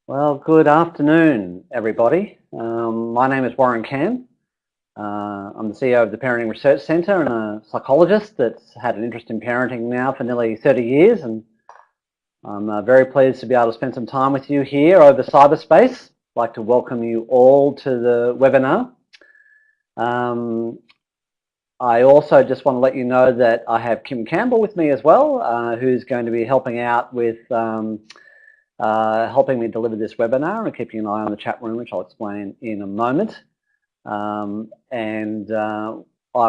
Well, good afternoon, everybody. My name is Warren Cann. I'm the CEO of the Parenting Research Centre and a psychologist that's had an interest in parenting now for nearly 30 years, and I'm very pleased to be able to spend some time with you here over cyberspace. I'd like to welcome you all to the webinar. I also just want to let you know that I have Kim Campbell with me as well, who's going to be helping out with helping me deliver this webinar and keeping an eye on the chat room, which I'll explain in a moment. I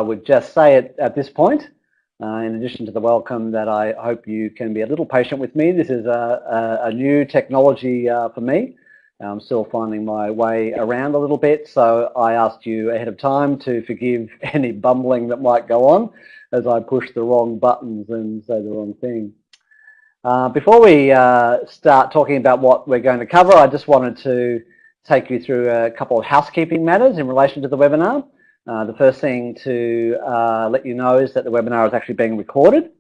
would just say at this point, in addition to the welcome, that I hope you can be a little patient with me. This is a new technology for me. I'm still finding my way around a little bit, so I asked you ahead of time to forgive any bumbling that might go on as I push the wrong buttons and say the wrong thing. Before we start talking about what we're going to cover, I just wanted to take you through a couple of housekeeping matters in relation to the webinar. The first thing to let you know is that the webinar is actually being recorded.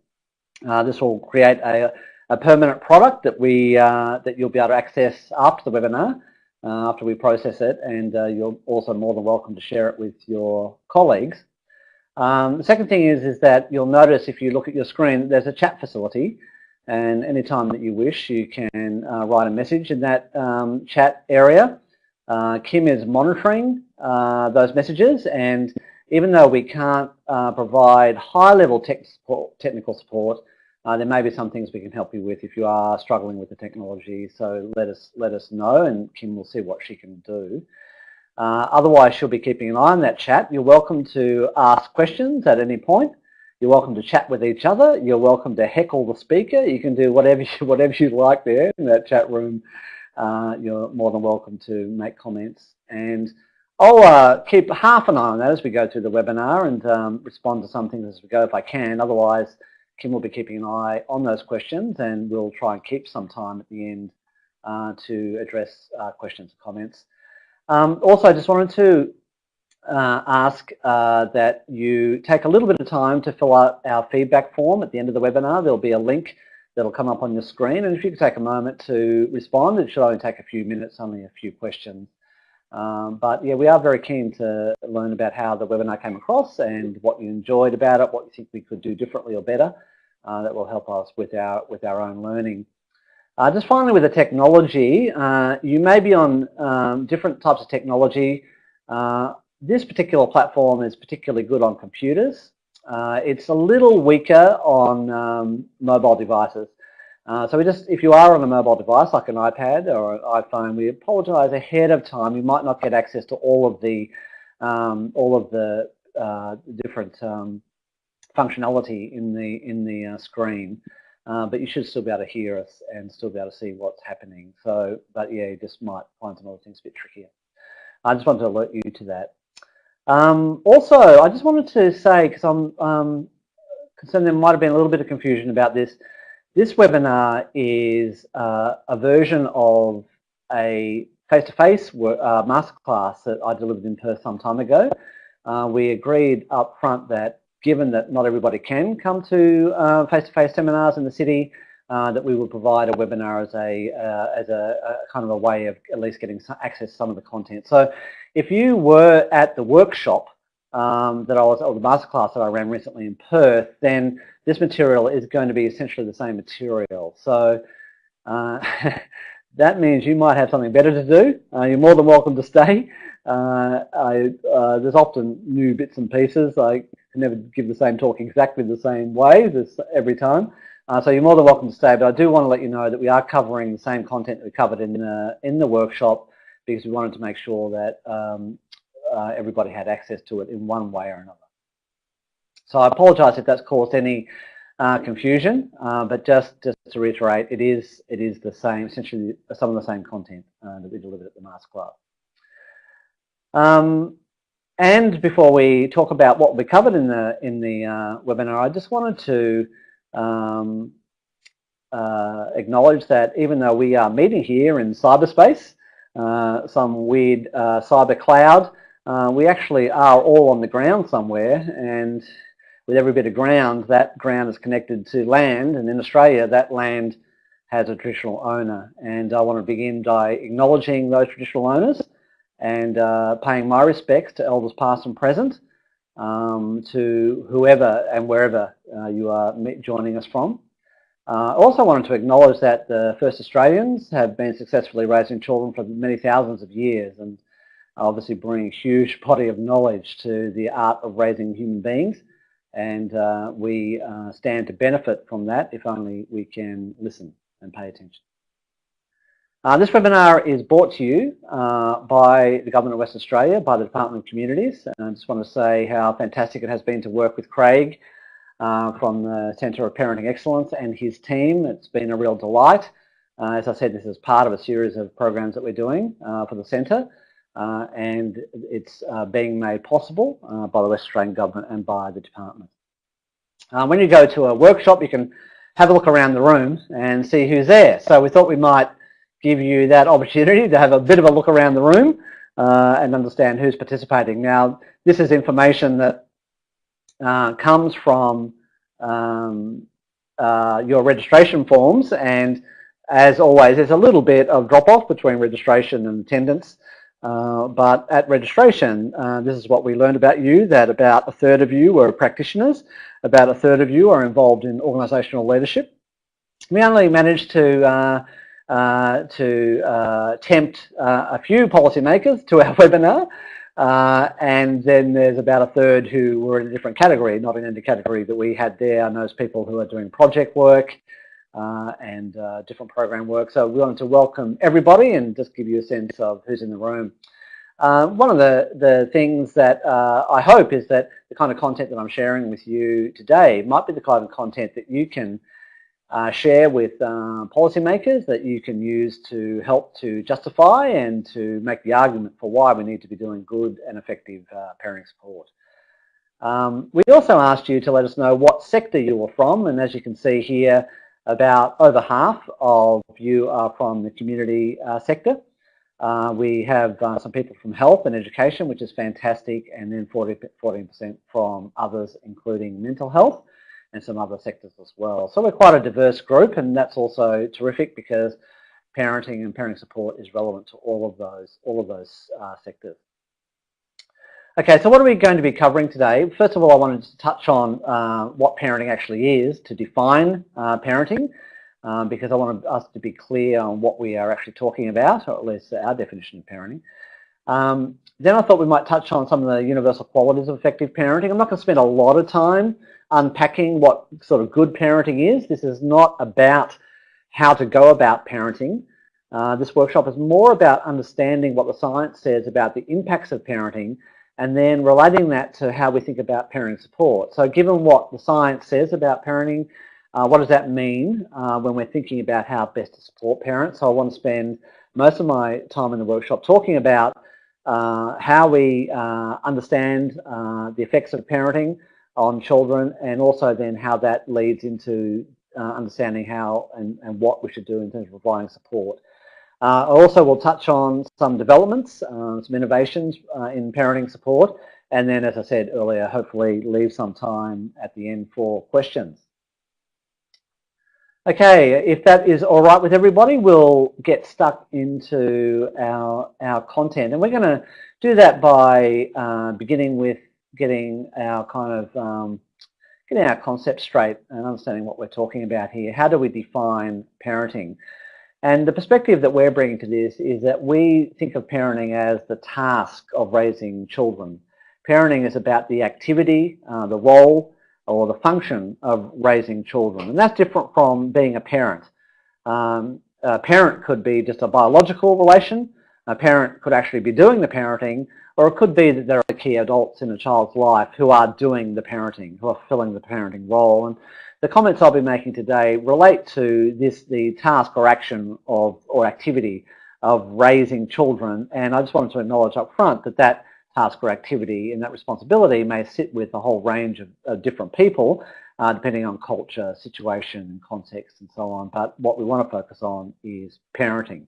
This will create a permanent product that you'll be able to access after the webinar, after we process it, and you're also more than welcome to share it with your colleagues. The second thing is that you'll notice if you look at your screen, there's a chat facility. And anytime that you wish, you can write a message in that chat area. Kim is monitoring those messages, and even though we can't provide high-level technical support, there may be some things we can help you with if you are struggling with the technology. So let us know, and Kim will see what she can do. Otherwise, she'll be keeping an eye on that chat. You're welcome to ask questions at any point. You're welcome to chat with each other. You're welcome to heckle the speaker. You can do whatever you like there in that chat room. You're more than welcome to make comments. And I'll keep half an eye on that as we go through the webinar and respond to some things as we go if I can. Otherwise, Kim will be keeping an eye on those questions, and we'll try and keep some time at the end to address questions and comments. Also, I just wanted to ask that you take a little bit of time to fill out our feedback form at the end of the webinar. There'll be a link that'll come up on your screen, and if you could take a moment to respond, it should only take a few minutes, only a few questions. But yeah, we are very keen to learn about how the webinar came across and what you enjoyed about it, what you think we could do differently or better. That will help us with our own learning. Just finally, with the technology, you may be on different types of technology. This particular platform is particularly good on computers. It's a little weaker on mobile devices. So if you are on a mobile device like an iPad or an iPhone, we apologise ahead of time. You might not get access to all of the different functionality in the screen, but you should still be able to hear us and still be able to see what's happening. So, but yeah, you just might find some other things a bit trickier. I just wanted to alert you to that. Also, I just wanted to say, because I'm concerned there might have been a little bit of confusion about this. This webinar is a version of a face-to-face masterclass that I delivered in Perth some time ago. We agreed up front that given that not everybody can come to face-to-face seminars in the city, that we would provide a webinar as a kind of a way of at least getting access to some of the content. So if you were at the workshop or the masterclass that I ran recently in Perth, then this material is going to be essentially the same material. So that means you might have something better to do. You're more than welcome to stay. There's often new bits and pieces. I can never give the same talk exactly the same way every time. So you're more than welcome to stay, but I do want to let you know that we are covering the same content that we covered in the workshop, because we wanted to make sure that everybody had access to it in one way or another. So I apologise if that's caused any confusion, but just to reiterate, it is the same, essentially some of the same content that we delivered at the masterclass. And before we talk about what we covered in the webinar, I just wanted to acknowledge that even though we are meeting here in cyberspace, some weird cyber cloud, we actually are all on the ground somewhere, and with every bit of ground, that ground is connected to land, and in Australia that land has a traditional owner. And I want to begin by acknowledging those traditional owners and paying my respects to elders past and present, to whoever and wherever you are joining us from. I also wanted to acknowledge that the first Australians have been successfully raising children for many thousands of years, and obviously bring a huge body of knowledge to the art of raising human beings, and we stand to benefit from that if only we can listen and pay attention. This webinar is brought to you by the Government of Western Australia, by the Department of Communities, and I just want to say how fantastic it has been to work with Craig from the Centre of Parenting Excellence and his team. It's been a real delight. As I said, this is part of a series of programs that we're doing for the Centre, and it's being made possible by the West Australian Government and by the Department. When you go to a workshop, you can have a look around the room and see who's there. So we thought we might give you that opportunity to have a bit of a look around the room and understand who's participating. Now, this is information that comes from your registration forms, and as always, there's a little bit of drop-off between registration and attendance, but at registration, this is what we learned about you, that about a third of you were practitioners, about a third of you are involved in organisational leadership. We only managed to tempt a few policymakers to our webinar, and then there's about a third who were in a different category, not in any category that we had there. And those people who are doing project work and different program work. So we wanted to welcome everybody and just give you a sense of who's in the room. One of the things that I hope is that the kind of content that I'm sharing with you today might be the kind of content that you can share with policymakers, that you can use to help to justify and to make the argument for why we need to be doing good and effective parenting support. We also asked you to let us know what sector you were from, and as you can see here, about over half of you are from the community sector. We have some people from health and education, which is fantastic, and then 14% from others, including mental health and some other sectors as well. So we're quite a diverse group, and that's also terrific because parenting and parenting support is relevant to all of those sectors. Okay, so what are we going to be covering today? First of all, I wanted to touch on what parenting actually is, to define parenting, because I want us to be clear on what we are actually talking about, or at least our definition of parenting. Then I thought we might touch on some of the universal qualities of effective parenting. I'm not going to spend a lot of time unpacking what sort of good parenting is. This is not about how to go about parenting. This workshop is more about understanding what the science says about the impacts of parenting and then relating that to how we think about parenting support. So given what the science says about parenting, what does that mean when we're thinking about how best to support parents? So I want to spend most of my time in the workshop talking about how we understand the effects of parenting on children, and also then how that leads into understanding how and what we should do in terms of providing support. I also will touch on some developments, some innovations in parenting support, and then, as I said earlier, hopefully leave some time at the end for questions. Okay, if that is all right with everybody, we'll get stuck into our content, and we're going to do that by beginning with getting our getting our concept straight and understanding what we're talking about here. How do we define parenting? And the perspective that we're bringing to this is that we think of parenting as the task of raising children. Parenting is about the activity, the role, or the function of raising children, and that's different from being a parent. A parent could be just a biological relation. A parent could actually be doing the parenting, or it could be that there are key adults in a child's life who are doing the parenting, who are filling the parenting role. And the comments I'll be making today relate to the task or action or activity of raising children, and I just wanted to acknowledge up front that that task or activity and that responsibility may sit with a whole range of different people, depending on culture, situation, and context, and so on. But what we want to focus on is parenting.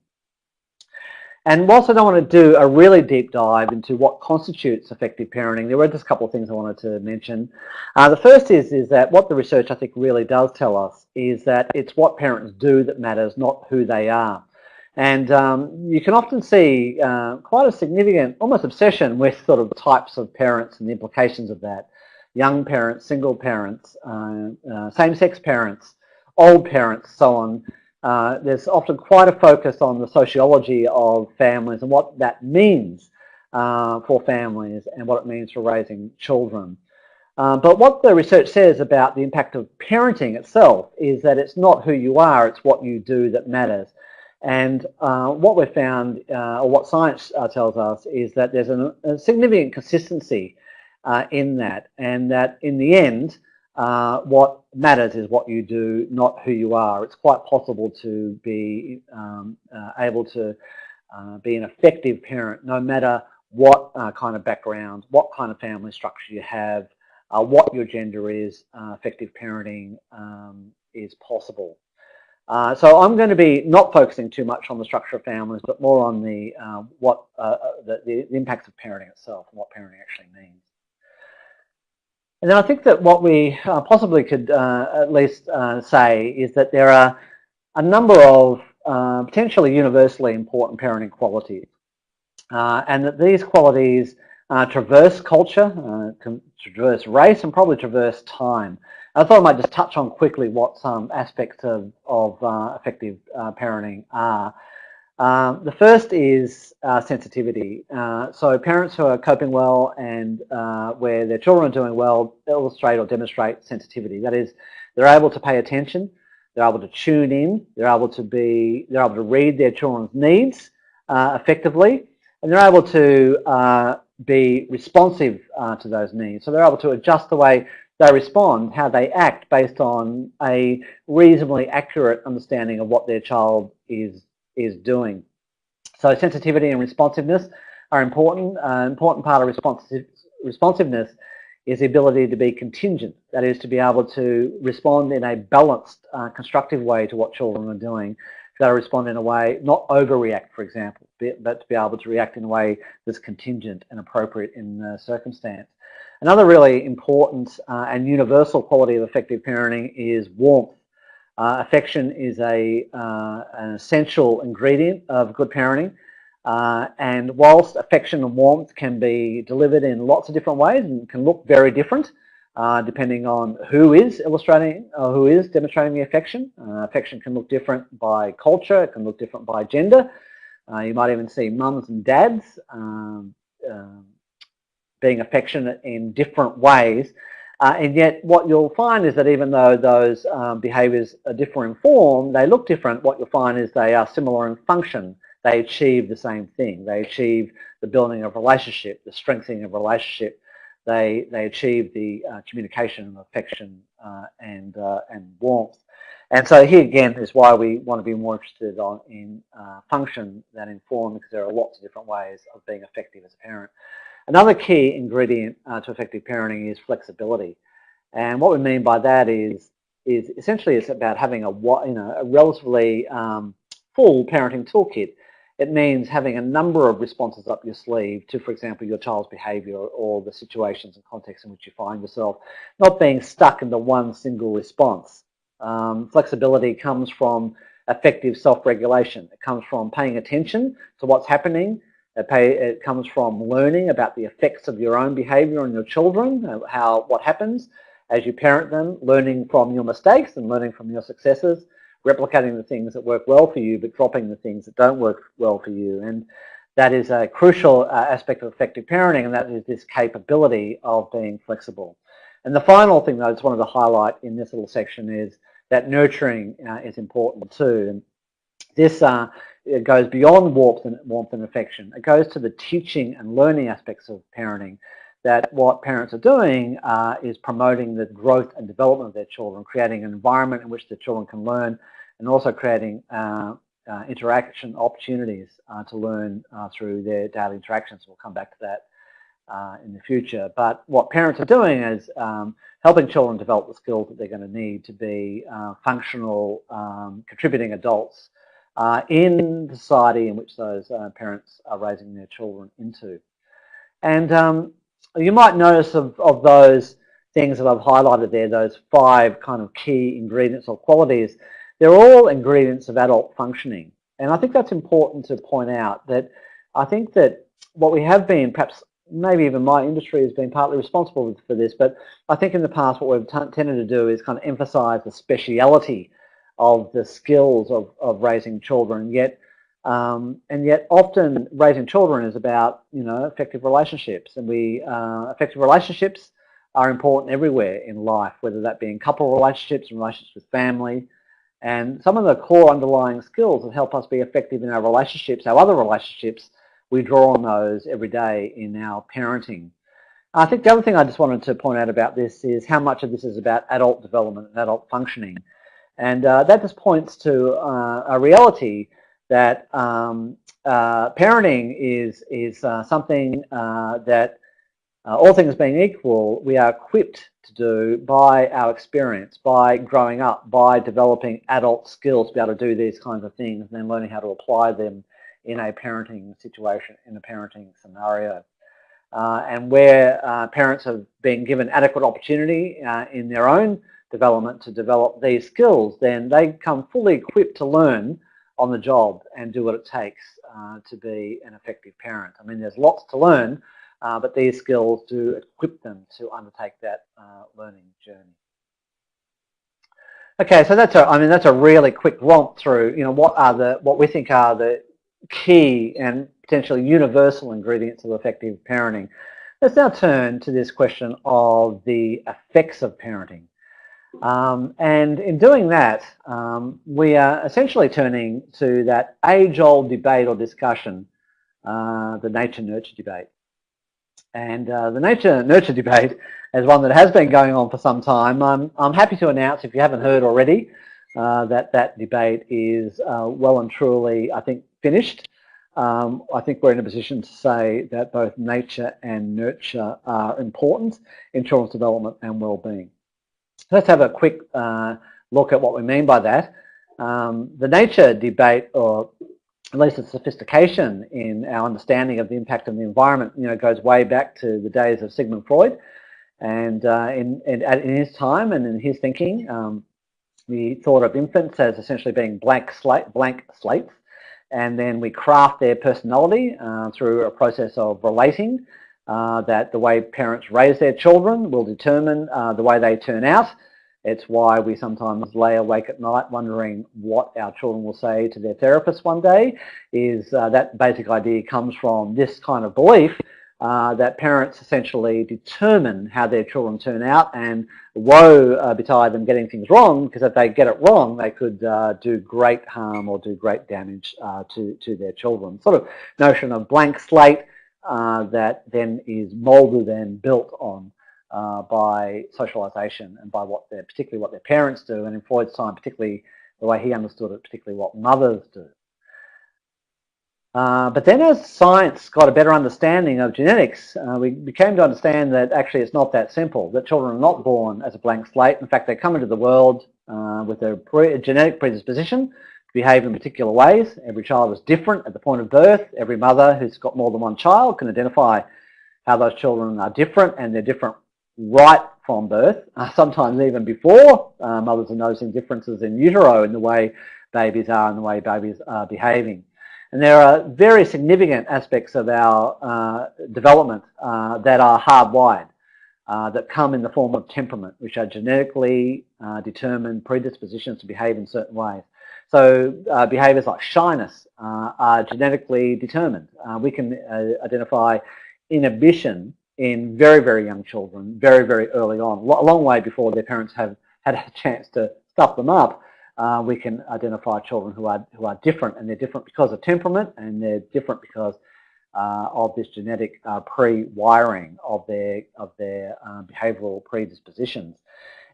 And whilst I don't want to do a really deep dive into what constitutes effective parenting, there were just a couple of things I wanted to mention. The first is that what the research I think really does tell us is that it's what parents do that matters, not who they are. And you can often see quite a significant, almost obsession with sort of types of parents and the implications of that. Young parents, single parents, same-sex parents, old parents, so on. There's often quite a focus on the sociology of families and what that means for families and what it means for raising children. But what the research says about the impact of parenting itself is that it's not who you are, it's what you do that matters. And what we've found, or what science tells us, is that there's a significant consistency in that, and that in the end, what matters is what you do, not who you are. It's quite possible to be able to be an effective parent no matter what kind of background, what kind of family structure you have, what your gender is. Effective parenting is possible. So I'm going to be not focusing too much on the structure of families, but more on the impacts of parenting itself and what parenting actually means. And then I think that what we possibly could at least say is that there are a number of potentially universally important parenting qualities, and that these qualities traverse culture, traverse race, and probably traverse time. I thought I might just touch on quickly what some aspects of effective parenting are. The first is sensitivity. So parents who are coping well and where their children are doing well illustrate or demonstrate sensitivity. That is, they're able to pay attention, they're able to tune in, they're able to read their children's needs effectively, and they're able to be responsive to those needs. So they're able to adjust the way they respond, how they act, based on a reasonably accurate understanding of what their child is doing. So sensitivity and responsiveness are important. An important part of responsiveness is the ability to be contingent. That is, to be able to respond in a balanced, constructive way to what children are doing. To respond in a way, not overreact, for example, but to be able to react in a way that's contingent and appropriate in the circumstance. Another really important and universal quality of effective parenting is warmth. Affection is an essential ingredient of good parenting, and whilst affection and warmth can be delivered in lots of different ways and can look very different depending on who is illustrating or who is demonstrating the affection. Affection can look different by culture, it can look different by gender. You might even see mums and dads being affectionate in different ways. And yet what you'll find is that even though those behaviours are different in form, they look different, what you'll find is they are similar in function. They achieve the same thing. They achieve the building of relationship, the strengthening of relationship. They achieve the communication of affection and warmth. And so here again is why we want to be more interested in function than in form, because there are lots of different ways of being effective as a parent. Another key ingredient to effective parenting is flexibility. And what we mean by that is essentially it's about having a relatively full parenting toolkit. It means having a number of responses up your sleeve to, for example, your child's behaviour or the situations and contexts in which you find yourself, not being stuck into one single response. Flexibility comes from effective self-regulation. It comes from paying attention to what's happening. It comes from learning about the effects of your own behaviour on your children, what happens as you parent them, learning from your mistakes and learning from your successes, replicating the things that work well for you, but dropping the things that don't work well for you. And that is a crucial aspect of effective parenting, and that is this capability of being flexible. And the final thing, though, I just wanted to highlight in this little section is that nurturing is important too. And this it goes beyond warmth and affection. It goes to the teaching and learning aspects of parenting, that what parents are doing is promoting the growth and development of their children, creating an environment in which the children can learn, and also creating interaction opportunities to learn through their daily interactions. We'll come back to that in the future. But what parents are doing is helping children develop the skills that they're going to need to be functional, contributing adults in the society in which those parents are raising their children into. And you might notice of those things that I've highlighted there, those 5 kind of key ingredients or qualities, they're all ingredients of adult functioning. And I think that's important to point out, that I think that what we have been, perhaps maybe even my industry has been partly responsible for this, but I think in the past what we've tended to do is kind of emphasize the speciality of the skills of raising children, and yet often raising children is about, effective relationships, and effective relationships are important everywhere in life, whether that be in couple relationships, in relationships with family. And some of the core underlying skills that help us be effective in our relationships, our other relationships, we draw on those every day in our parenting. I think the other thing I just wanted to point out about this is how much of this is about adult development and adult functioning. And that just points to a reality that parenting is something that, all things being equal, we are equipped to do by our experience, by growing up, by developing adult skills to be able to do these kinds of things, and then learning how to apply them in a parenting situation, in a parenting scenario. And where parents have been given adequate opportunity in their own development to develop these skills, then they come fully equipped to learn on the job and do what it takes to be an effective parent. I mean, there's lots to learn, but these skills do equip them to undertake that learning journey. Okay, so that's a really quick romp through, what we think are the key and potentially universal ingredients of effective parenting. Let's now turn to this question of the effects of parenting. And in doing that, we are essentially turning to that age-old debate or discussion, the nature-nurture debate. And the nature-nurture debate is one that has been going on for some time. I'm happy to announce, if you haven't heard already, that debate is well and truly, I think, finished. I think we're in a position to say that both nature and nurture are important in children's development and well-being. Let's have a quick look at what we mean by that. The nature debate, or at least its sophistication in our understanding of the impact on the environment, goes way back to the days of Sigmund Freud. And in his time and in his thinking, we thought of infants as essentially being blank slates, and then we craft their personality through a process of relating. That the way parents raise their children will determine the way they turn out. It's why we sometimes lay awake at night wondering what our children will say to their therapist one day. Is that basic idea comes from this kind of belief that parents essentially determine how their children turn out, and woe betide them getting things wrong, because if they get it wrong, they could do great harm or do great damage to their children. Sort of notion of blank slate that then is molded and built on by socialization and by particularly what their parents do, and in Freud's time, particularly the way he understood it, particularly what mothers do. But then as science got a better understanding of genetics, we came to understand that actually it's not that simple, that children are not born as a blank slate. In fact, they come into the world with a genetic predisposition to behave in particular ways. Every child is different at the point of birth. Every mother who's got more than one child can identify how those children are different, and they're different right from birth, sometimes even before. Mothers are noticing differences in utero in the way babies are and the way babies are behaving. And there are very significant aspects of our development that are hardwired, that come in the form of temperament, which are genetically determined predispositions to behave in certain ways. So behaviours like shyness are genetically determined. We can identify inhibition in very, very young children, very, very early on, a long way before their parents have had a chance to stuff them up. We can identify children who are different, and they're different because of temperament, and they're different because of this genetic pre-wiring of their behavioural predispositions.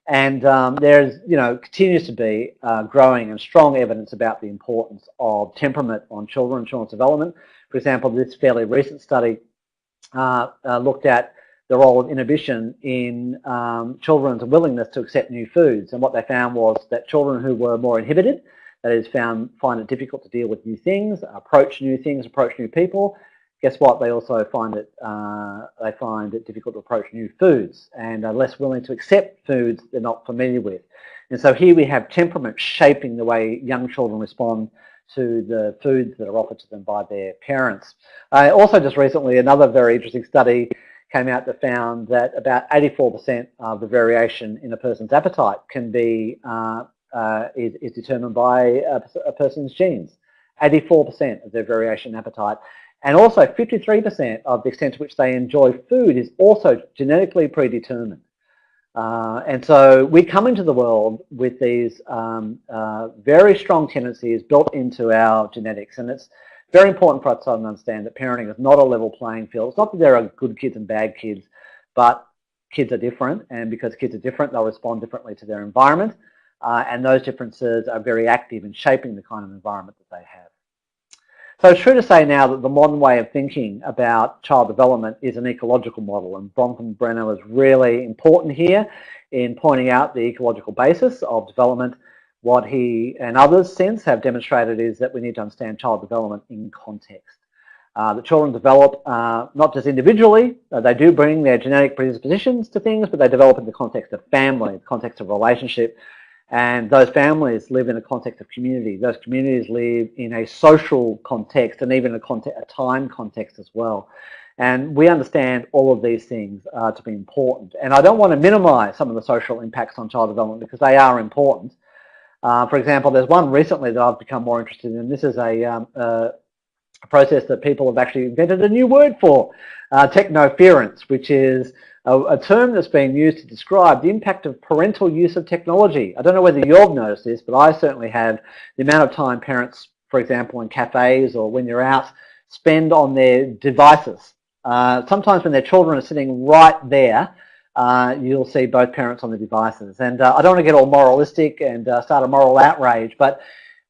And there's continues to be growing and strong evidence about the importance of temperament on children's development. For example, this fairly recent study looked at the role of inhibition in children's willingness to accept new foods, and what they found was that children who were more inhibited that is find it difficult to deal with new things, approach new people. Guess what? They also find it difficult to approach new foods and are less willing to accept foods they're not familiar with. And so here we have temperament shaping the way young children respond to the foods that are offered to them by their parents. Also just recently, another very interesting study came out that found that about 84% of the variation in a person's appetite can be is determined by a person's genes. 84% of their variation in appetite. And also 53% of the extent to which they enjoy food is also genetically predetermined. And so we come into the world with these very strong tendencies built into our genetics, and it's very important for us to understand that parenting is not a level playing field. It's not that there are good kids and bad kids, but kids are different, and because kids are different, they'll respond differently to their environment, and those differences are very active in shaping the kind of environment that they have. So it's true to say now that the modern way of thinking about child development is an ecological model, and Bronfenbrenner is really important here in pointing out the ecological basis of development. What he and others since have demonstrated is that we need to understand child development in context. The children develop not just individually, they do bring their genetic predispositions to things, but they develop in the context of family, the context of relationship. And those families live in a context of community. Those communities live in a social context and even a time context as well. And we understand all of these things to be important. And I don't want to minimize some of the social impacts on child development because they are important. For example, there's one recently that I've become more interested in. This is a process that people have actually invented a new word for, technoference, which is a term that's being used to describe the impact of parental use of technology. I don't know whether you've noticed this, but I certainly have. The amount of time parents, for example, in cafes or when you're out, spend on their devices. Sometimes when their children are sitting right there, you'll see both parents on the devices. And I don't want to get all moralistic and start a moral outrage, but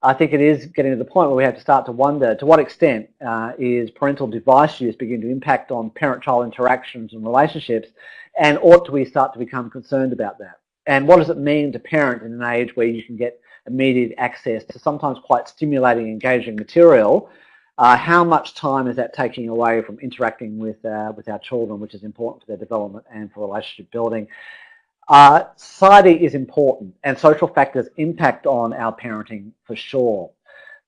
I think it is getting to the point where we have to start to wonder to what extent is parental device use beginning to impact on parent-child interactions and relationships, and ought we start to become concerned about that? And what does it mean to parent in an age where you can get immediate access to sometimes quite stimulating, engaging material? How much time is that taking away from interacting with our children, which is important for their development and for relationship building? Society is important, and social factors impact on our parenting for sure.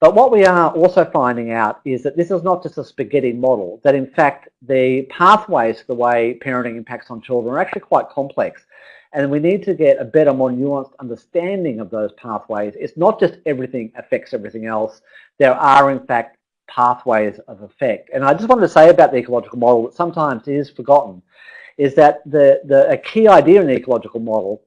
But what we are also finding out is that this is not just a spaghetti model, that in fact the pathways to the way parenting impacts on children are actually quite complex. And we need to get a better, more nuanced understanding of those pathways. It's not just everything affects everything else. There are in fact pathways of effect. And I just wanted to say about the ecological model that sometimes is forgotten, is that a key idea in the ecological model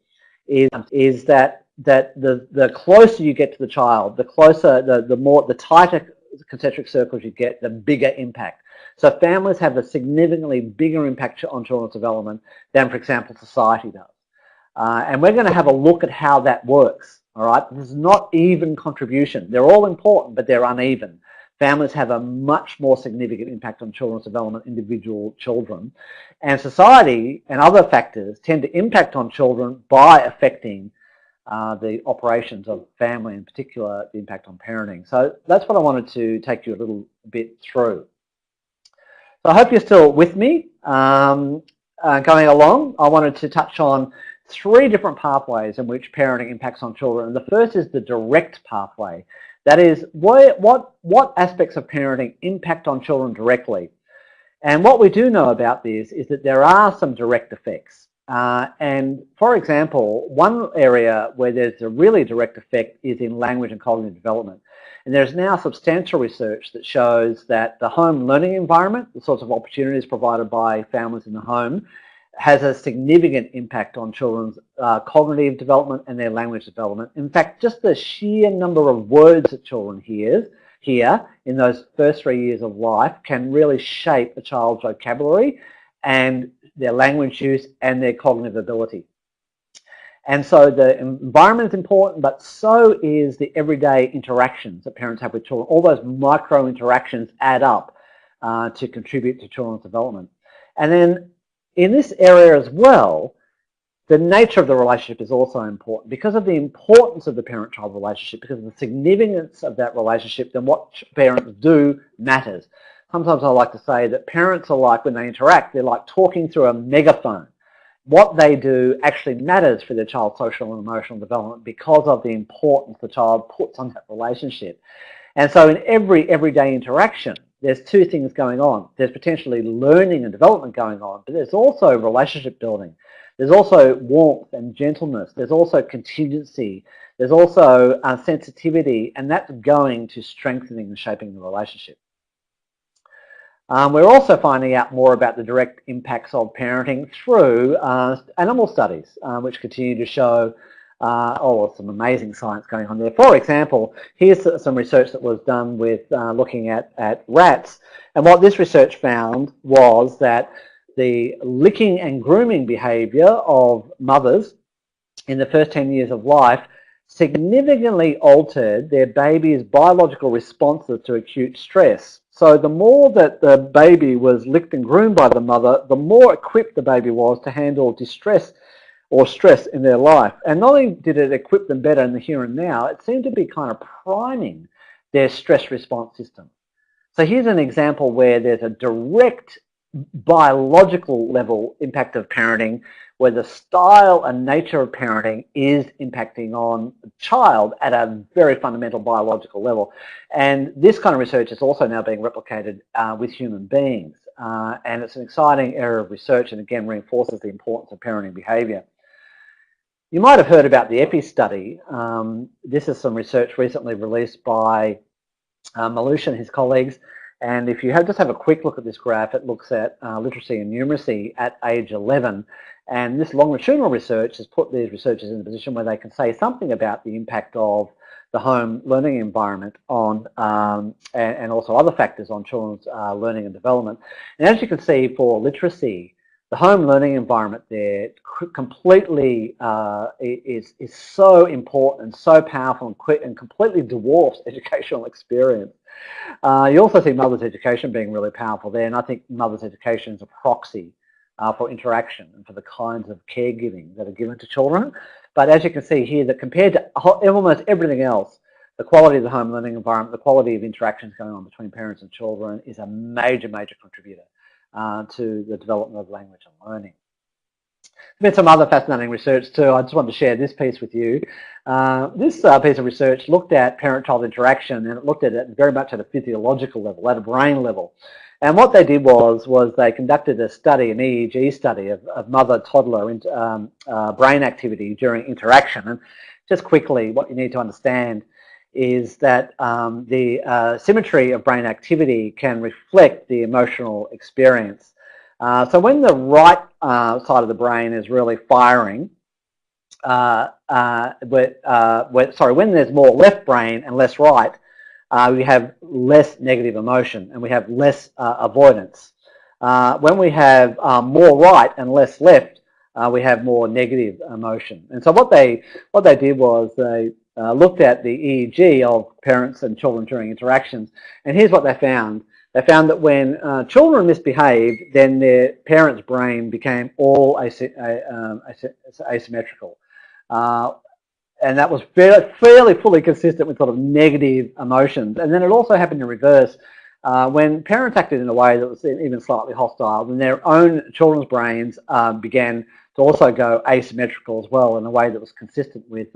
is that the closer you get to the child, the tighter concentric circles you get, the bigger impact. So families have a significantly bigger impact on children's development than, for example, society does. And we're going to have a look at how that works. All right, this is not even contribution. They're all important, but they're uneven. Families have a much more significant impact on children's development, individual children. And society and other factors tend to impact on children by affecting the operations of family, in particular the impact on parenting. So that's what I wanted to take you a little bit through. So I hope you're still with me. Going along, I wanted to touch on 3 different pathways in which parenting impacts on children. And the first is the direct pathway. That is, what aspects of parenting impact on children directly? And what we do know about this is that there are some direct effects. And for example, one area where there's a really direct effect is in language and cognitive development. And there's now substantial research that shows that the home learning environment, the sorts of opportunities provided by families in the home, has a significant impact on children's cognitive development and their language development. In fact, just the sheer number of words that children hear in those first 3 years of life can really shape a child's vocabulary and their language use and their cognitive ability. And so the environment is important, but so is the everyday interactions that parents have with children. All those micro interactions add up to contribute to children's development. And then in this area as well, the nature of the relationship is also important. Because of the importance of the parent-child relationship, because of the significance of that relationship, then what parents do matters. Sometimes I like to say that parents are like, when they interact, they're like talking through a megaphone. What they do actually matters for their child's social and emotional development because of the importance the child puts on that relationship. And so in every everyday interaction, there's two things going on. There's potentially learning and development going on, but there's also relationship building. There's also warmth and gentleness. There's also contingency. There's also sensitivity, and that's going to strengthening and shaping the relationship. We're also finding out more about the direct impacts of parenting through animal studies, which continue to show some amazing science going on there. For example, here's some research that was done with looking at rats, and what this research found was that the licking and grooming behaviour of mothers in the first 10 years of life significantly altered their baby's biological responses to acute stress. So the more that the baby was licked and groomed by the mother, the more equipped the baby was to handle distress or stress in their life. And not only did it equip them better in the here and now, it seemed to be kind of priming their stress response system. So here's an example where there's a direct biological level impact of parenting, where the style and nature of parenting is impacting on the child at a very fundamental biological level. And this kind of research is also now being replicated with human beings. And it's an exciting area of research, and again reinforces the importance of parenting behaviour. You might have heard about the EPI study. This is some research recently released by Malouche and his colleagues. And if you just have a quick look at this graph, it looks at literacy and numeracy at age 11. And this longitudinal research has put these researchers in a position where they can say something about the impact of the home learning environment on, and also other factors on children's learning and development. And as you can see for literacy, the home learning environment there completely is so important and so powerful and completely dwarfs educational experience. You also see mother's education being really powerful there, and I think mother's education is a proxy for interaction and for the kinds of caregiving that are given to children. But as you can see here, that compared to almost everything else, the quality of the home learning environment, the quality of interactions going on between parents and children is a major, major contributor to the development of language and learning. There's been some other fascinating research too. I just wanted to share this piece with you. This piece of research looked at parent-child interaction, and it looked at it very much at a physiological level, at a brain level. And what they did was they conducted a study, an EEG study of mother-toddler brain activity during interaction. And just quickly, what you need to understand is that the symmetry of brain activity can reflect the emotional experience. So when the right side of the brain is really firing, when there's more left brain and less right, we have less negative emotion and we have less avoidance. When we have more right and less left, we have more negative emotion. And so what they did was they looked at the EEG of parents and children during interactions, and here's what they found. They found that when children misbehaved, then their parents' brain became all asymmetrical. And that was fairly fully consistent with sort of negative emotions. And then it also happened in reverse. When parents acted in a way that was even slightly hostile, then their own children's brains began to also go asymmetrical as well in a way that was consistent with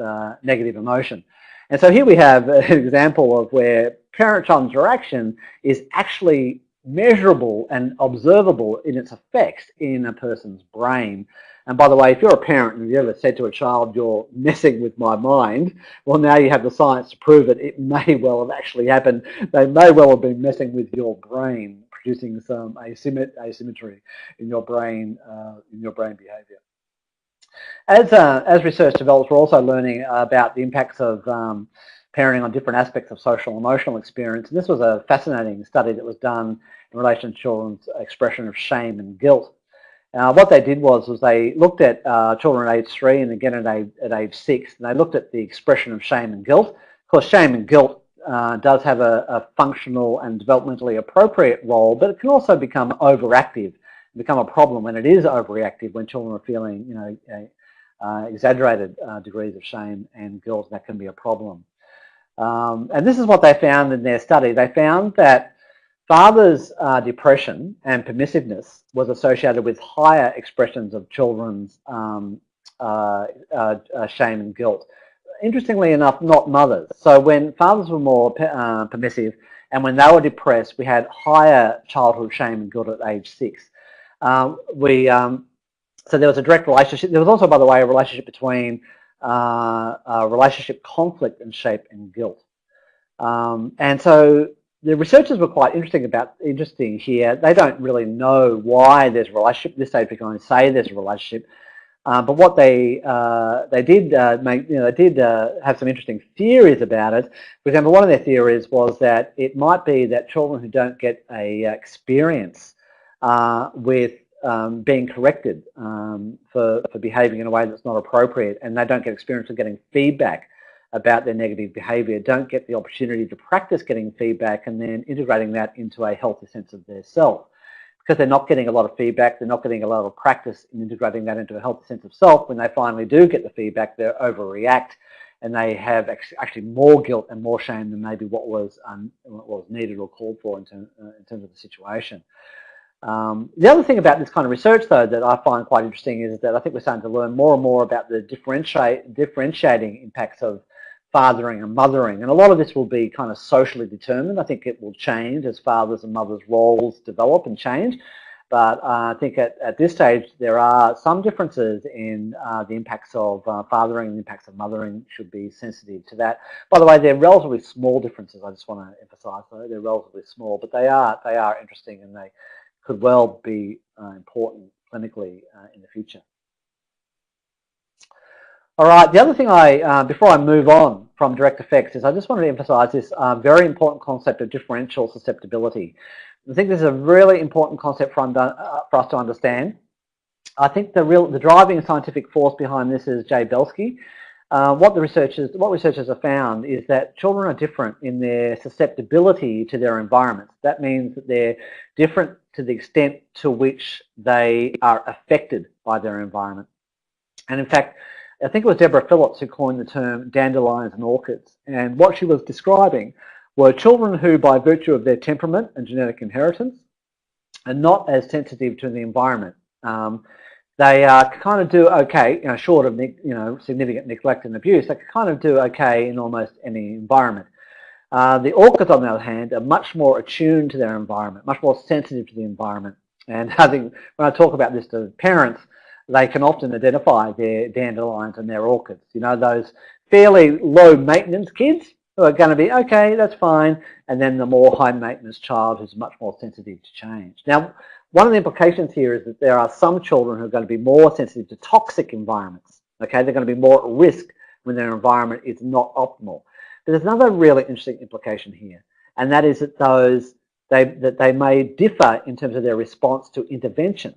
negative emotion. And so here we have an example of where parent-child interaction is actually measurable and observable in its effects in a person's brain. And by the way, if you're a parent and you've ever said to a child, "You're messing with my mind," well, now you have the science to prove it. It may well have actually happened. They may well have been messing with your brain, producing some asymmetry in your brain behavior. As research develops, we're also learning about the impacts of parenting on different aspects of social and emotional experience. And this was a fascinating study that was done in relation to children's expression of shame and guilt. What they did was they looked at children at age 3 and again at age 6, and they looked at the expression of shame and guilt. Of course, shame and guilt does have a functional and developmentally appropriate role, but it can also become overactive, become a problem when it is overreactive, when children are feeling, exaggerated degrees of shame and guilt, and that can be a problem. And this is what they found in their study. They found that fathers' depression and permissiveness was associated with higher expressions of children's shame and guilt. Interestingly enough, not mothers. So when fathers were more permissive and when they were depressed, we had higher childhood shame and guilt at age 6. So there was a direct relationship. There was also, by the way, a relationship between relationship conflict and shame and guilt. And so the researchers were quite interesting here. They don't really know why there's a relationship. At this stage, we can only say there's a relationship. But what they did have some interesting theories about it. For example, one of their theories was that it might be that children who don't get a experience with being corrected for behaving in a way that's not appropriate, and they don't get experience of getting feedback about their negative behaviour, don't get the opportunity to practice getting feedback and then integrating that into a healthy sense of their self. Because they're not getting a lot of feedback, they're not getting a lot of practice in integrating that into a healthy sense of self. When they finally do get the feedback, they overreact and they have actually more guilt and more shame than maybe what was needed or called for in terms of the situation. The other thing about this kind of research, though, that I find quite interesting is that I think we're starting to learn more and more about the differentiating impacts of fathering and mothering. And a lot of this will be kind of socially determined. I think it will change as fathers and mothers' roles develop and change. But I think at this stage there are some differences in the impacts of fathering and the impacts of mothering. Should be sensitive to that. By the way, they're relatively small differences. I just want to emphasise, though, they're relatively small, but they are interesting, and they could well be important clinically in the future. All right, the other thing before I move on from direct effects is I just wanted to emphasise this very important concept of differential susceptibility. I think this is a really important concept for us to understand. I think the driving scientific force behind this is Jay Belsky. What researchers have found is that children are different in their susceptibility to their environment. That means that they're different to the extent to which they are affected by their environment. And in fact, I think it was Deborah Phillips who coined the term dandelions and orchids. And what she was describing were children who, by virtue of their temperament and genetic inheritance, are not as sensitive to the environment. They kind of do okay, short of significant neglect and abuse. They kind of do okay in almost any environment. The orchids, on the other hand, are much more attuned to their environment, much more sensitive to the environment. And I think when I talk about this to parents, they can often identify their dandelions and their orchids. Those fairly low maintenance kids who are going to be okay, that's fine, and then the more high maintenance child who's much more sensitive to change. Now, one of the implications here is that there are some children who are going to be more sensitive to toxic environments. Okay, they're going to be more at risk when their environment is not optimal. But there's another really interesting implication here, and that is that they may differ in terms of their response to intervention.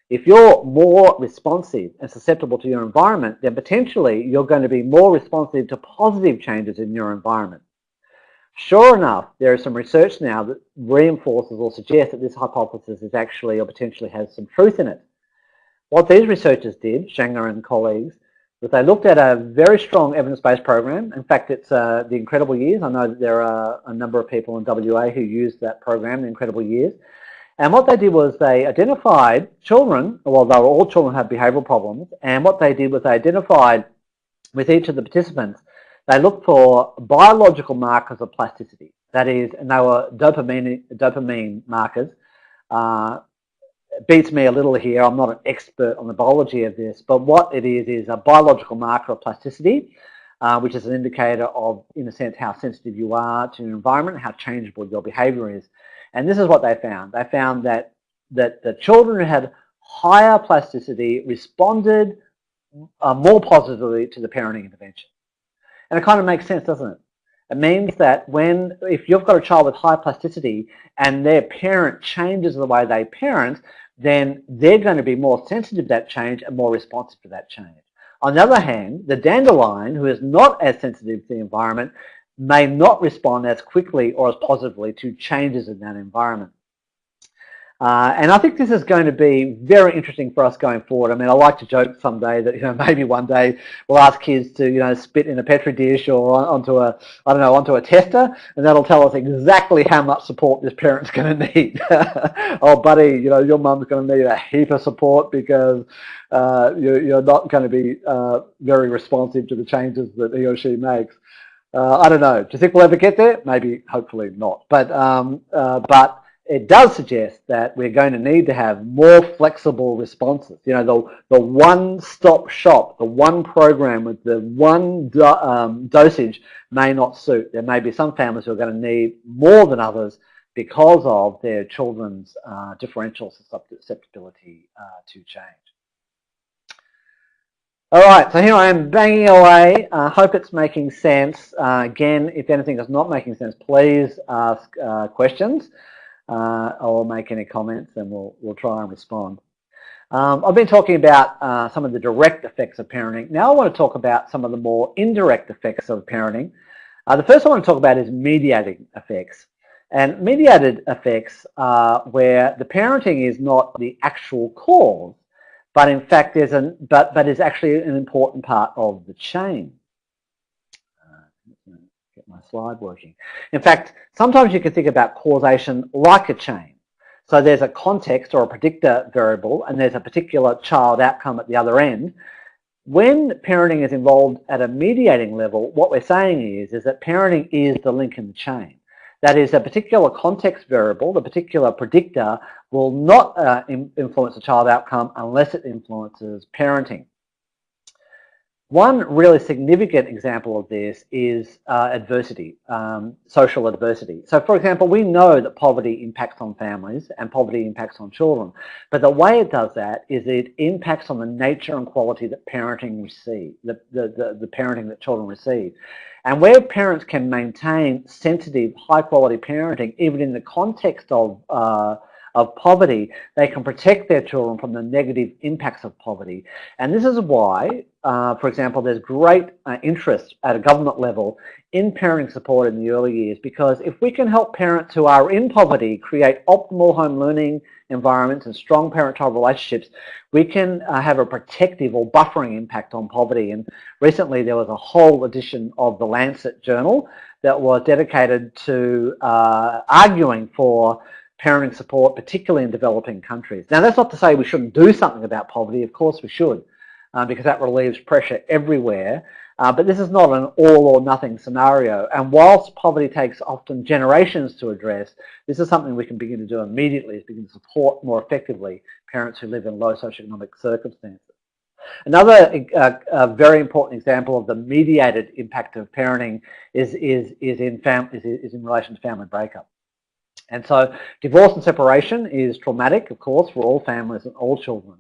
If you're more responsive and susceptible to your environment, then potentially you're going to be more responsive to positive changes in your environment. Sure enough, there is some research now that reinforces or suggests that this hypothesis is actually or potentially has some truth in it. What these researchers did, Shanger and colleagues, was they looked at a very strong evidence-based program. In fact, it's the Incredible Years. I know that there are a number of people in WA who use that program, the Incredible Years. And what they did was they identified children, well, they were all children who had behavioural problems, and what they did was they identified with each of the participants, they looked for biological markers of plasticity. That is, and they were dopamine markers. Beats me a little here, I'm not an expert on the biology of this, but what it is a biological marker of plasticity, which is an indicator of, in a sense, how sensitive you are to your environment, how changeable your behaviour is. And this is what they found. They found that the children who had higher plasticity responded more positively to the parenting intervention. And it kind of makes sense, doesn't it? It means that if you've got a child with high plasticity and their parent changes the way they parent, then they're going to be more sensitive to that change and more responsive to that change. On the other hand, the dandelion, who is not as sensitive to the environment, may not respond as quickly or as positively to changes in that environment. And I think this is going to be very interesting for us going forward. I mean, I like to joke someday that maybe one day we'll ask kids to spit in a petri dish or onto a tester, and that'll tell us exactly how much support this parent's going to need. Oh, buddy, your mum's going to need a heap of support because you're not going to be very responsive to the changes that he or she makes. I don't know. Do you think we'll ever get there? Maybe, hopefully not. But it does suggest that we're going to need to have more flexible responses. The one-stop shop, the one program with the one dosage may not suit. There may be some families who are going to need more than others because of their children's differential susceptibility to change. All right, so here I am banging away. Hope it's making sense. Again, if anything is not making sense, please ask questions or make any comments, and we'll try and respond. I've been talking about some of the direct effects of parenting. Now I want to talk about some of the more indirect effects of parenting. The first I want to talk about is mediating effects. And mediated effects are where the parenting is not the actual cause, but in fact but is actually an important part of the chain. Get my slide working. In fact, sometimes you can think about causation like a chain. So there's a context or a predictor variable, and there's a particular child outcome at the other end. When parenting is involved at a mediating level, what we're saying is that parenting is the link in the chain. That is, a particular context variable, the particular predictor, will not influence the child outcome unless it influences parenting. One really significant example of this is adversity, social adversity. So, for example, we know that poverty impacts on families and poverty impacts on children. But the way it does that is it impacts on the nature and quality that parenting receive, the parenting that children receive. And where parents can maintain sensitive, high-quality parenting, even in the context of poverty, they can protect their children from the negative impacts of poverty. And this is why, for example, there's great interest at a government level in parenting support in the early years, because if we can help parents who are in poverty create optimal home learning environments and strong parent-child relationships, we can have a protective or buffering impact on poverty. And recently there was a whole edition of the Lancet journal that was dedicated to arguing for parenting support, particularly in developing countries. Now, that's not to say we shouldn't do something about poverty. Of course we should, because that relieves pressure everywhere. But this is not an all or nothing scenario. And whilst poverty takes often generations to address, this is something we can begin to do immediately, is begin to support more effectively parents who live in low socioeconomic circumstances. Another very important example of the mediated impact of parenting is in relation to family breakup. And so divorce and separation is traumatic, of course, for all families and all children.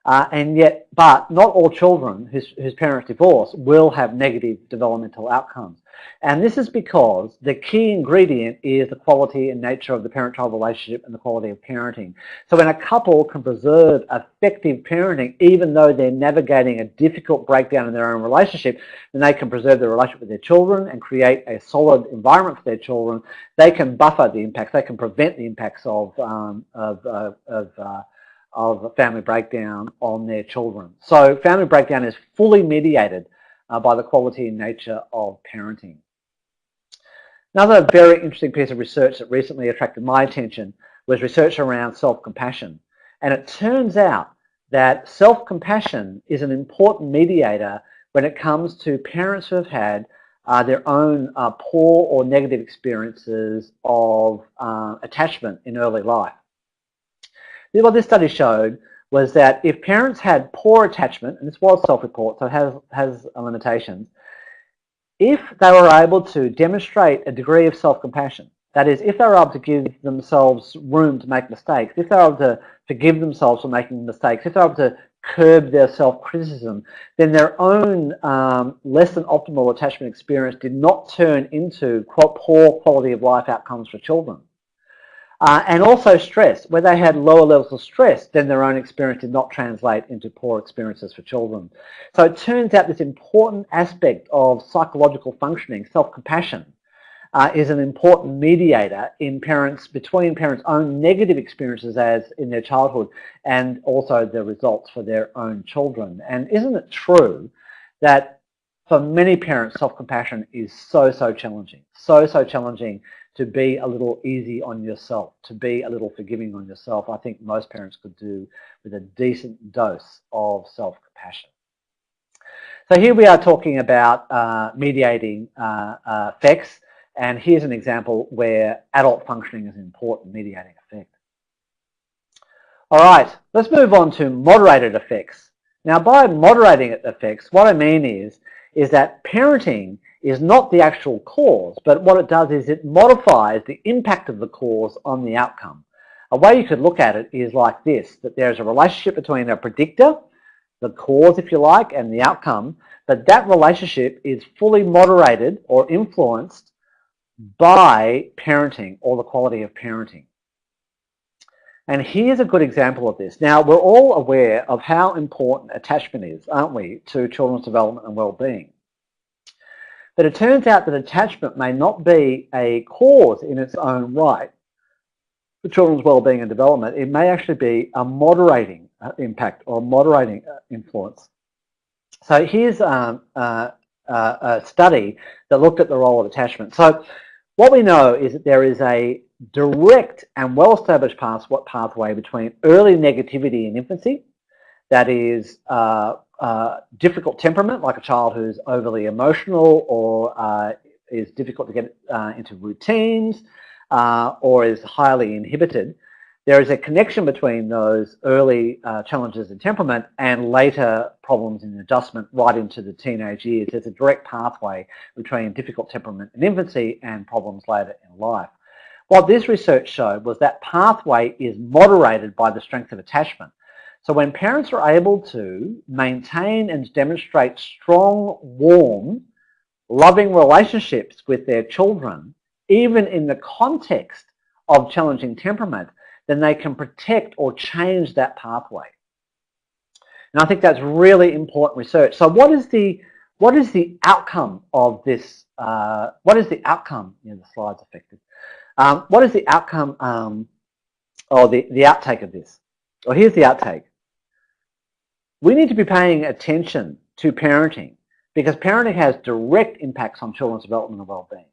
But not all children whose parents divorce will have negative developmental outcomes. And this is because the key ingredient is the quality and nature of the parent-child relationship and the quality of parenting. So when a couple can preserve effective parenting, even though they're navigating a difficult breakdown in their own relationship, then they can preserve their relationship with their children and create a solid environment for their children. They can buffer the impacts. They can prevent the impacts of family breakdown on their children. So family breakdown is fully mediated by the quality and nature of parenting. Another very interesting piece of research that recently attracted my attention was research around self-compassion. And it turns out that self-compassion is an important mediator when it comes to parents who have had their own poor or negative experiences of attachment in early life. What this study showed was that if parents had poor attachment, and this was self-report, so it has limitations, if they were able to demonstrate a degree of self-compassion, that is, if they were able to give themselves room to make mistakes, if they were able to forgive themselves for making mistakes, if they were able to curb their self-criticism, then their own less than optimal attachment experience did not turn into poor quality of life outcomes for children. And also stress, where they had lower levels of stress, then their own experience did not translate into poor experiences for children. So it turns out this important aspect of psychological functioning, self-compassion, is an important mediator in between parents' own negative experiences as in their childhood and also the results for their own children. And isn't it true that for many parents, self-compassion is so challenging, so challenging to be a little easy on yourself, to be a little forgiving on yourself. I think most parents could do with a decent dose of self-compassion. So here we are talking about mediating effects, and here's an example where adult functioning is an important mediating effect. All right, let's move on to moderated effects. Now, by moderating effects, what I mean is that parenting is not the actual cause, but what it does is it modifies the impact of the cause on the outcome. A way you could look at it is like this, that there's a relationship between a predictor, the cause if you like, and the outcome, but that relationship is fully moderated or influenced by parenting or the quality of parenting. And here's a good example of this. Now, we're all aware of how important attachment is, aren't we, to children's development and well-being. But it turns out that attachment may not be a cause in its own right for children's well-being and development. It may actually be a moderating impact or moderating influence. So here's a study that looked at the role of attachment. So what we know is that there is a direct and well-established pathway between early negativity in infancy, that is difficult temperament, like a child who's overly emotional or is difficult to get into routines or is highly inhibited. There is a connection between those early challenges in temperament and later problems in adjustment right into the teenage years. There's a direct pathway between difficult temperament in infancy and problems later in life. What this research showed was that pathway is moderated by the strength of attachment. So when parents are able to maintain and demonstrate strong, warm, loving relationships with their children, even in the context of challenging temperament, then they can protect or change that pathway. And I think that's really important research. So what is the outcome of this? What is the outcome? The slide's affected. What is the outcome or the outtake of this? Well, here's the outtake. We need to be paying attention to parenting because parenting has direct impacts on children's development and well-being.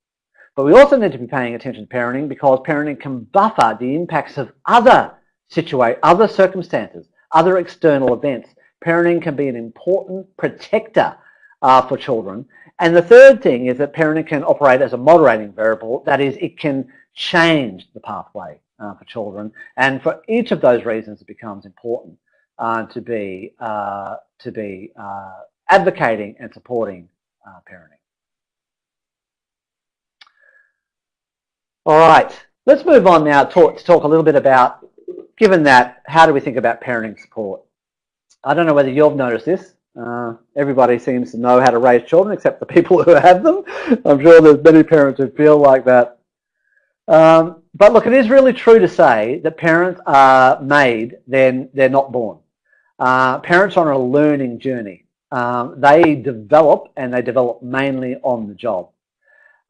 But we also need to be paying attention to parenting because parenting can buffer the impacts of other circumstances, other external events. Parenting can be an important protector for children. And the third thing is that parenting can operate as a moderating variable. That is, it can change the pathway for children. And for each of those reasons, it becomes important to be advocating and supporting parenting. All right, let's move on now to talk a little bit about, given that, how do we think about parenting support? I don't know whether you've noticed this. Everybody seems to know how to raise children except the people who have them. I'm sure there's many parents who feel like that. But look, it is really true to say that parents are made, then they're not born. Parents are on a learning journey. They develop, and they develop mainly on the job.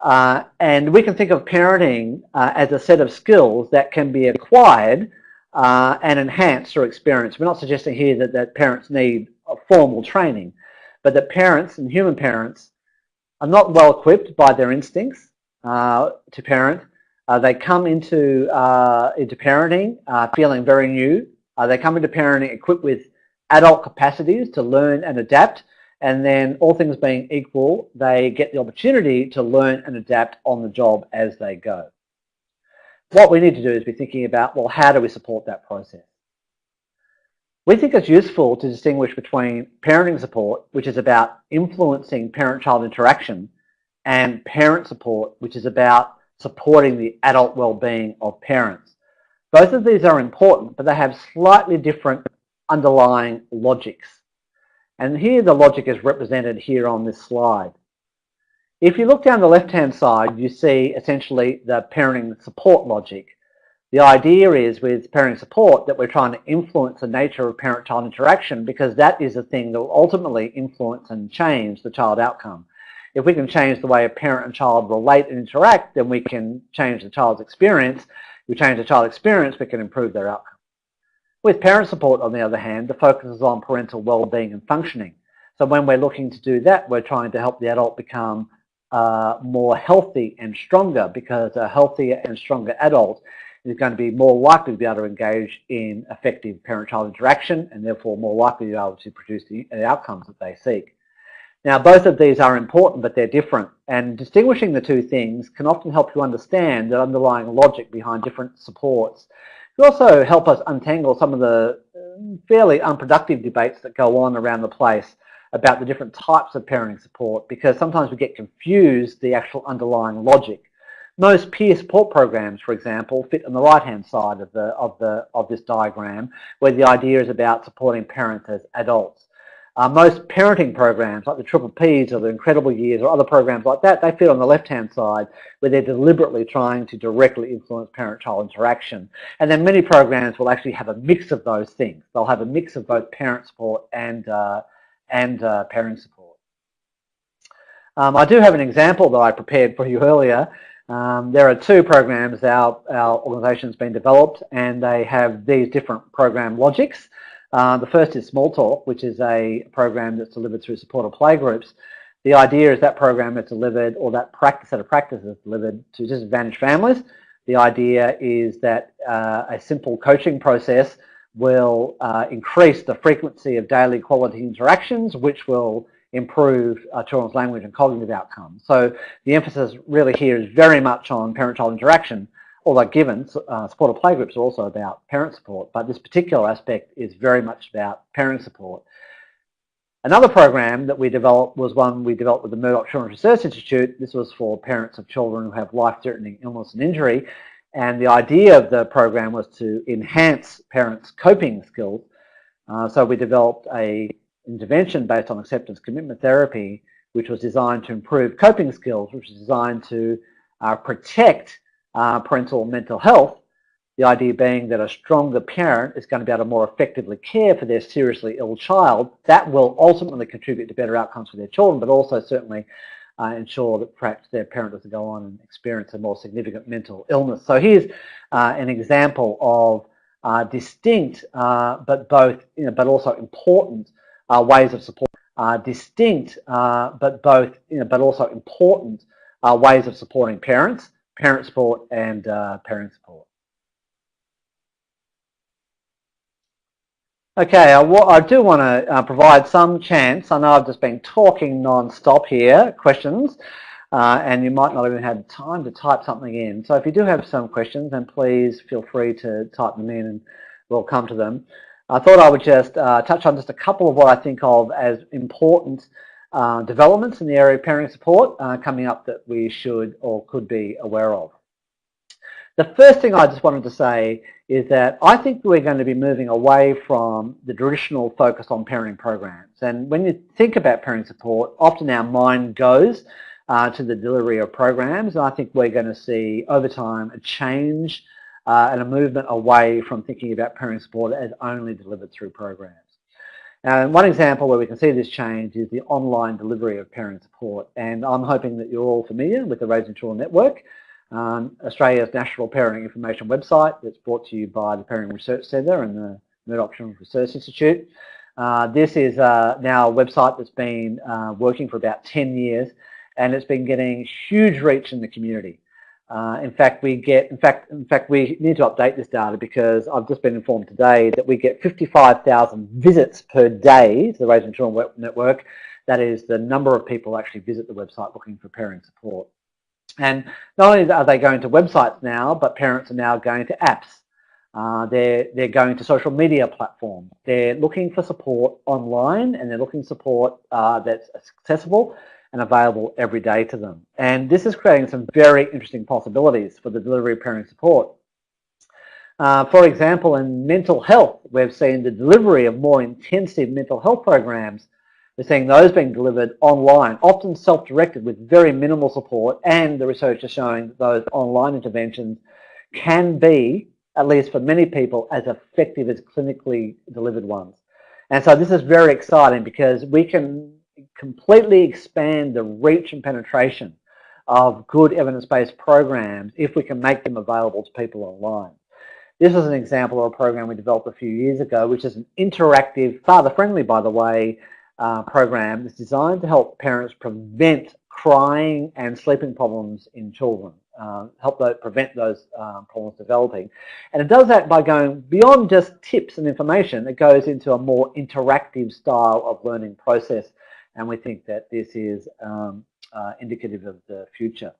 And we can think of parenting as a set of skills that can be acquired and enhanced through experience. We're not suggesting here that parents need a formal training, but that parents and human parents are not well equipped by their instincts to parent. They come into parenting feeling very new. They come into parenting equipped with adult capacities to learn and adapt. And then, all things being equal, they get the opportunity to learn and adapt on the job as they go. What we need to do is be thinking about, well, how do we support that process? We think it's useful to distinguish between parenting support, which is about influencing parent-child interaction, and parent support, which is about supporting the adult well-being of parents. Both of these are important, but they have slightly different underlying logics. And here the logic is represented here on this slide. If you look down the left-hand side, you see essentially the parenting support logic. The idea is with parenting support that we're trying to influence the nature of parent-child interaction because that is the thing that will ultimately influence and change the child outcome. If we can change the way a parent and child relate and interact, then we can change the child's experience. If we change the child's experience, we can improve their outcome. With parent support, on the other hand, the focus is on parental well-being and functioning. So when we're looking to do that, we're trying to help the adult become more healthy and stronger, because a healthier and stronger adult is going to be more likely to be able to engage in effective parent-child interaction, and therefore more likely to be able to produce the outcomes that they seek. Now, both of these are important, but they're different, and distinguishing the two things can often help you understand the underlying logic behind different supports. It can also help us untangle some of the fairly unproductive debates that go on around the place about the different types of parenting support, because sometimes we get confused the actual underlying logic. Most peer support programs, for example, fit on the right-hand side of this diagram, where the idea is about supporting parents as adults. Most parenting programs, like the Triple Ps or the Incredible Years or other programs like that, they fit on the left-hand side, where they're deliberately trying to directly influence parent-child interaction. And then many programs will actually have a mix of those things. They'll have a mix of both parent support and parenting support. I do have an example that I prepared for you earlier. There are two programs our organisation's been developed, and they have these different program logics. The first is Small Talk, which is a program that's delivered through supported playgroups. The idea is that program is delivered, or that set of practices is delivered to disadvantaged families. The idea is that a simple coaching process will increase the frequency of daily quality interactions, which will improve children's language and cognitive outcomes. So the emphasis really here is very much on parent-child interaction, although given supported playgroups are also about parent support, but this particular aspect is very much about parent support. Another program that we developed was one we developed with the Murdoch Children's Research Institute. This was for parents of children who have life-threatening illness and injury, and the idea of the program was to enhance parents' coping skills. So we developed an intervention based on acceptance commitment therapy, which was designed to improve coping skills, which was designed to protect parental mental health, the idea being that a stronger parent is going to be able to more effectively care for their seriously ill child. That will ultimately contribute to better outcomes for their children, but also certainly ensure that perhaps their parent doesn't go on and experience a more significant mental illness. So here's an example of distinct but also important ways of support. Distinct but also important ways of supporting parents, parent support and parent support. Okay, I do want to provide some chance. I know I've just been talking non-stop here, questions, and you might not even have time to type something in. So if you do have some questions, then please feel free to type them in and we'll come to them. I thought I would just touch on just a couple of what I think of as important developments in the area of parenting support coming up that we should or could be aware of. The first thing I just wanted to say is that I think we're going to be moving away from the traditional focus on parenting programs. And when you think about parenting support, often our mind goes to the delivery of programs. And I think we're going to see over time a change and a movement away from thinking about parenting support as only delivered through programs. And one example where we can see this change is the online delivery of parenting support. And I'm hoping that you're all familiar with the Raising Children Network, Australia's national parenting information website that's brought to you by the Parenting Research Centre and the Murdoch Children's Research Institute. This is now a website that's been working for about 10 years, and it's been getting huge reach in the community. In fact, we need to update this data because I've just been informed today that we get 55,000 visits per day to the Raising Children Network. That is the number of people who actually visit the website looking for parenting support. And not only are they going to websites now, but parents are now going to apps. They're going to social media platforms. They're looking for support online, and they're looking for support that's accessible and available every day to them. And this is creating some very interesting possibilities for the delivery of parenting support. For example, in mental health, we've seen the delivery of more intensive mental health programs. We're seeing those being delivered online, often self-directed with very minimal support, and the research is showing that those online interventions can be, at least for many people, as effective as clinically delivered ones. And so this is very exciting because we can completely expand the reach and penetration of good evidence-based programs if we can make them available to people online. This is an example of a program we developed a few years ago, which is an interactive, father-friendly, by the way, program that's designed to help parents prevent crying and sleeping problems in children, prevent those problems developing. And it does that by going beyond just tips and information. It goes into a more interactive style of learning process, and we think that this is indicative of the future.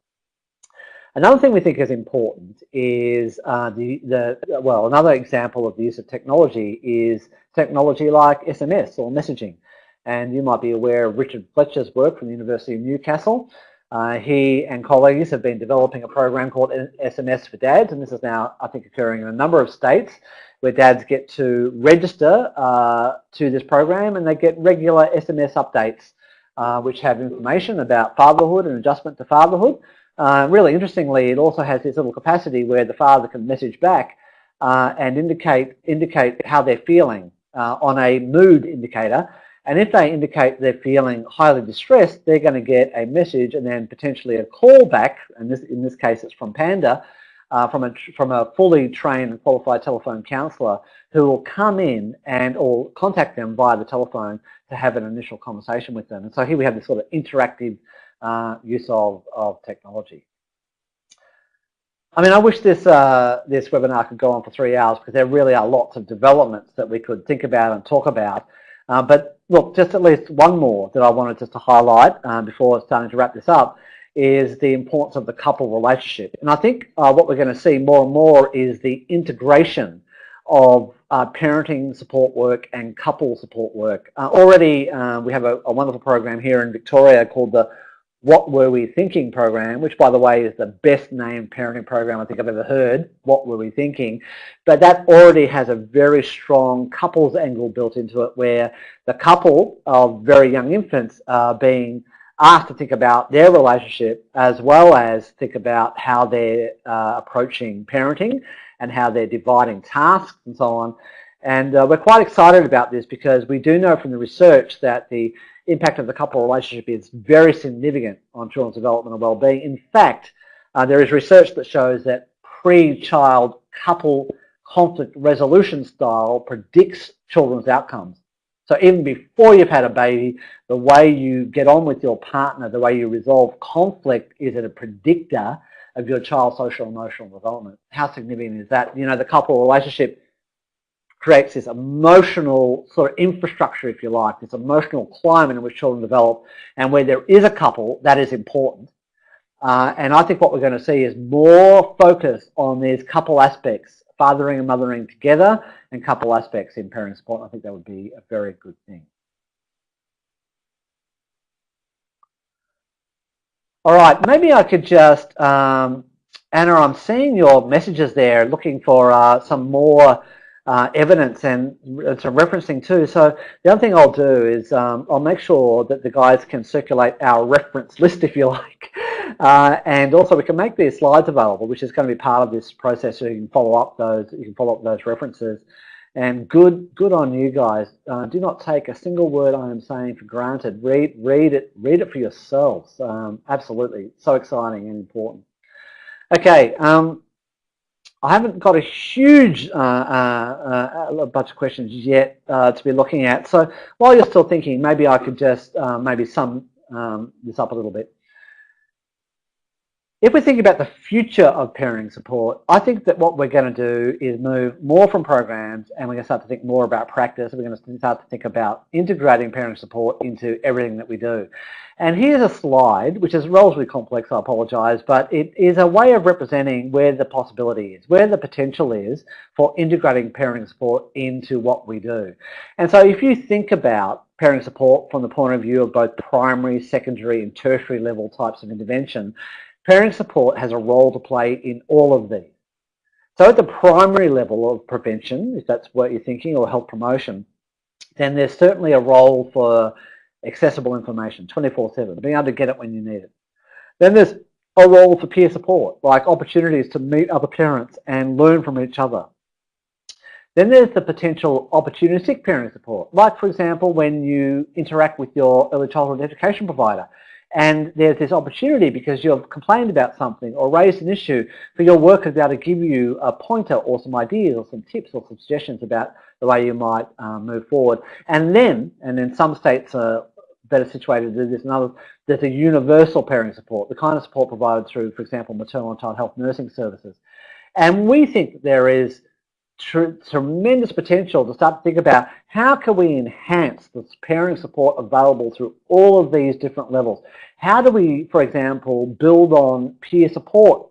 Another thing we think is important is another example of the use of technology is technology like SMS or messaging. And you might be aware of Richard Fletcher's work from the University of Newcastle. He and colleagues have been developing a program called SMS for Dads, and this is now, I think, occurring in a number of states where dads get to register to this program, and they get regular SMS updates which have information about fatherhood and adjustment to fatherhood. Really interestingly, it also has this little capacity where the father can message back and indicate how they're feeling on a mood indicator. And if they indicate they're feeling highly distressed, they're going to get a message and then potentially a call back, and in this case it's from Panda, from a fully trained and qualified telephone counsellor who will come in or contact them via the telephone to have an initial conversation with them. And so here we have this sort of interactive use of technology. I mean, I wish this webinar could go on for 3 hours because there really are lots of developments that we could think about and talk about. But look, just at least one more that I wanted just to highlight before starting to wrap this up is the importance of the couple relationship. And I think what we're going to see more and more is the integration of parenting support work and couple support work. Already we have a wonderful program here in Victoria called the What Were We Thinking program, which, by the way, is the best named parenting program I think I've ever heard, What Were We Thinking? But that already has a very strong couples angle built into it, where the couple of very young infants are being asked to think about their relationship as well as think about how they're approaching parenting and how they're dividing tasks and so on. And we're quite excited about this because we do know from the research that the impact of the couple relationship is very significant on children's development and well-being. In fact, there is research that shows that pre-child couple conflict resolution style predicts children's outcomes. So even before you've had a baby, the way you get on with your partner, the way you resolve conflict is a predictor of your child's social and emotional development. How significant is that? You know, the couple relationship creates this emotional sort of infrastructure, if you like, this emotional climate in which children develop, and where there is a couple, that is important. And I think what we're going to see is more focus on these couple aspects, fathering and mothering together, and couple aspects in parenting support. I think that would be a very good thing. All right, maybe I could just, Anna, I'm seeing your messages there, looking for some more evidence and some referencing too. So the other thing I'll do is I'll make sure that the guys can circulate our reference list, if you like, and also we can make these slides available, which is going to be part of this process, so you can follow up those references. And good on you guys. Do not take a single word I am saying for granted. Read it for yourselves. Absolutely, so exciting and important. Okay. I haven't got a huge a bunch of questions yet to be looking at. So while you're still thinking, maybe I could just maybe sum this up a little bit. If we think about the future of parenting support, I think that what we're going to do is move more from programs, and we're going to start to think more about practice. We're going to start to think about integrating parenting support into everything that we do. And here's a slide, which is relatively complex, I apologise, but it is a way of representing where the possibility is, where the potential is for integrating parenting support into what we do. And so if you think about parenting support from the point of view of both primary, secondary and tertiary level types of intervention, parenting support has a role to play in all of these. So at the primary level of prevention, if that's what you're thinking, or health promotion, then there's certainly a role for accessible information, 24/7, being able to get it when you need it. Then there's a role for peer support, like opportunities to meet other parents and learn from each other. Then there's the potential opportunistic parenting support, like for example when you interact with your early childhood education provider and there's this opportunity because you've complained about something or raised an issue for your worker to be able to give you a pointer or some ideas or some tips or some suggestions about the way you might move forward. And then some states are better situated to do this and others, there's a universal parenting support, the kind of support provided through, for example, maternal and child health nursing services. And we think there is tremendous potential to start to think about how can we enhance the parenting support available through all of these different levels. How do we, for example, build on peer support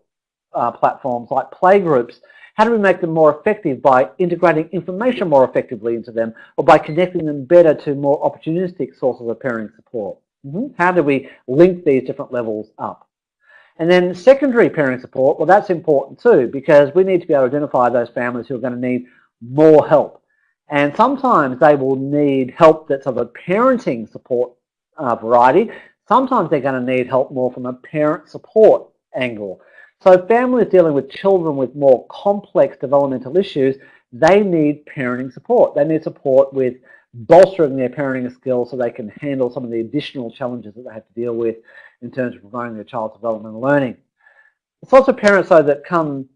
platforms like playgroups? How do we make them more effective by integrating information more effectively into them or by connecting them better to more opportunistic sources of parenting support? How do we link these different levels up? And then secondary parenting support, well, that's important too because we need to be able to identify those families who are going to need more help. And sometimes they will need help that's of a parenting support variety. Sometimes they're going to need help more from a parent support angle. So families dealing with children with more complex developmental issues, they need parenting support. They need support with bolstering their parenting skills so they can handle some of the additional challenges that they have to deal with in terms of promoting their child's development and learning. It's also parents though that come,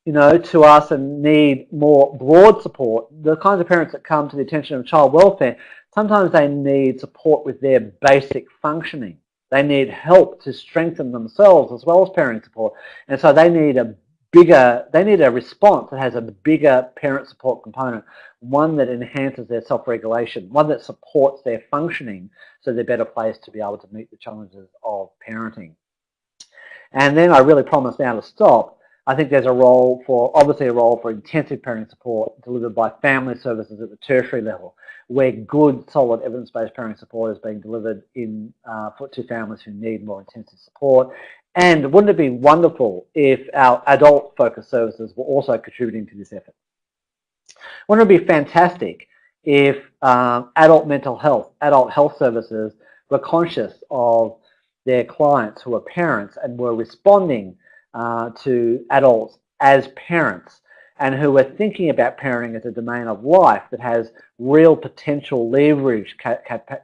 to us and need more broad support. The kinds of parents that come to the attention of child welfare, sometimes they need support with their basic functioning. They need help to strengthen themselves as well as parenting support. And so they need a response that has a bigger parent support component, one that enhances their self-regulation, one that supports their functioning so they're better placed to be able to meet the challenges of parenting. And then I really promise now to stop. I think there's obviously a role for intensive parenting support delivered by family services at the tertiary level, where good, solid, evidence-based parenting support is being delivered to families who need more intensive support. And wouldn't it be wonderful if our adult-focused services were also contributing to this effort? Wouldn't it be fantastic if adult mental health, adult health services were conscious of their clients who are parents and were responding to adults as parents and who are thinking about parenting as a domain of life that has real potential leverage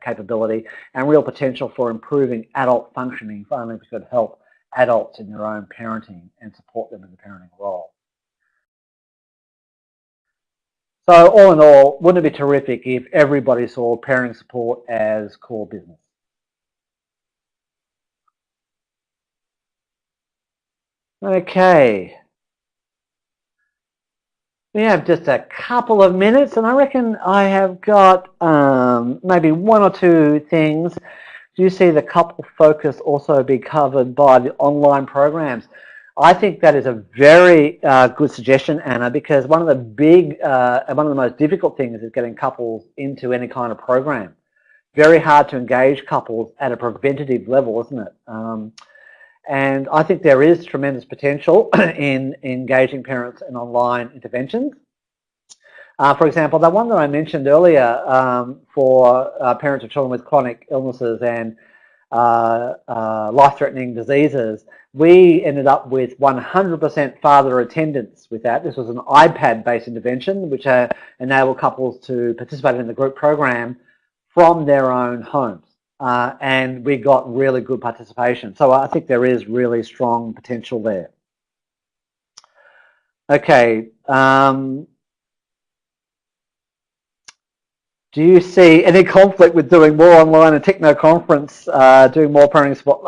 capability and real potential for improving adult functioning if only we could help adults in their own parenting and support them in the parenting role. So all in all, wouldn't it be terrific if everybody saw parenting support as core business? Okay. We have just a couple of minutes and I reckon I have got maybe one or two things. Do you see the couple focus also be covered by the online programs? I think that is a very good suggestion, Anna, because one of the most difficult things is getting couples into any kind of program. Very hard to engage couples at a preventative level, isn't it? And I think there is tremendous potential in engaging parents in online interventions. For example, the one that I mentioned earlier for parents of children with chronic illnesses and life-threatening diseases, we ended up with 100% father attendance with that. This was an iPad-based intervention which enabled couples to participate in the group program from their own homes. And we got really good participation. So I think there is really strong potential there. Okay. Do you see any conflict with doing more online and techno conference, doing more parenting support?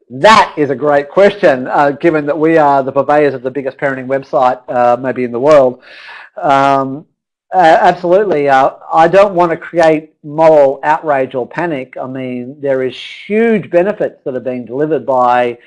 That is a great question, given that we are the purveyors of the biggest parenting website maybe in the world. Absolutely. I don't want to create moral outrage or panic. I mean, there is huge benefits that are being delivered by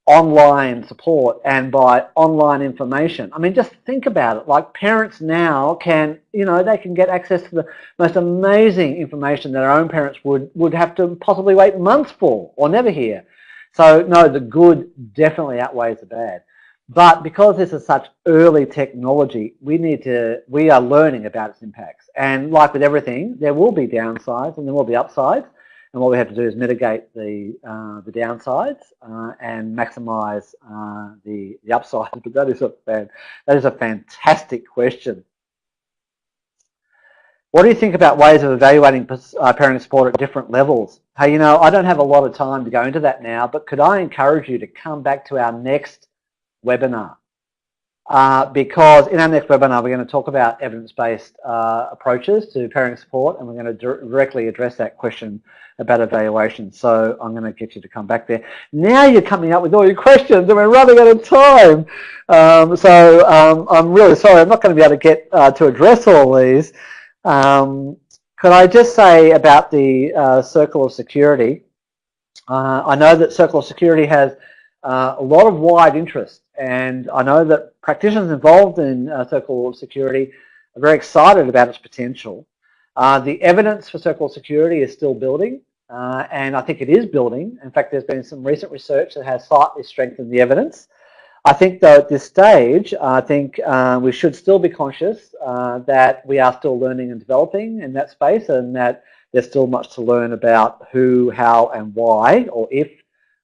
online support and by online information. I mean, just think about it. Like parents now can, they can get access to the most amazing information that their own parents would have to possibly wait months for or never hear. So no, the good definitely outweighs the bad. But because this is such early technology, we are learning about its impacts. And like with everything, there will be downsides and there will be upsides. and what we have to do is mitigate the downsides and maximise the upsides. But that is a fantastic question. What do you think about ways of evaluating parenting support at different levels? Hey, you know, I don't have a lot of time to go into that now, but could I encourage you to come back to our next webinar? Because in our next webinar, we're going to talk about evidence-based approaches to parenting support, and we're going to directly address that question about evaluation. So I'm going to get you to come back there. Now you're coming up with all your questions, and we're running out of time. I'm really sorry. I'm not going to be able to get to address all these. Could I just say about the circle of security? I know that circle of security has a lot of wide interest, and I know that practitioners involved in circle of security are very excited about its potential. The evidence for circle of security is still building, and I think it is building. In fact, there's been some recent research that has slightly strengthened the evidence. I think, though, at this stage, I think we should still be conscious that we are still learning and developing in that space, and that there's still much to learn about who, how, and why, or if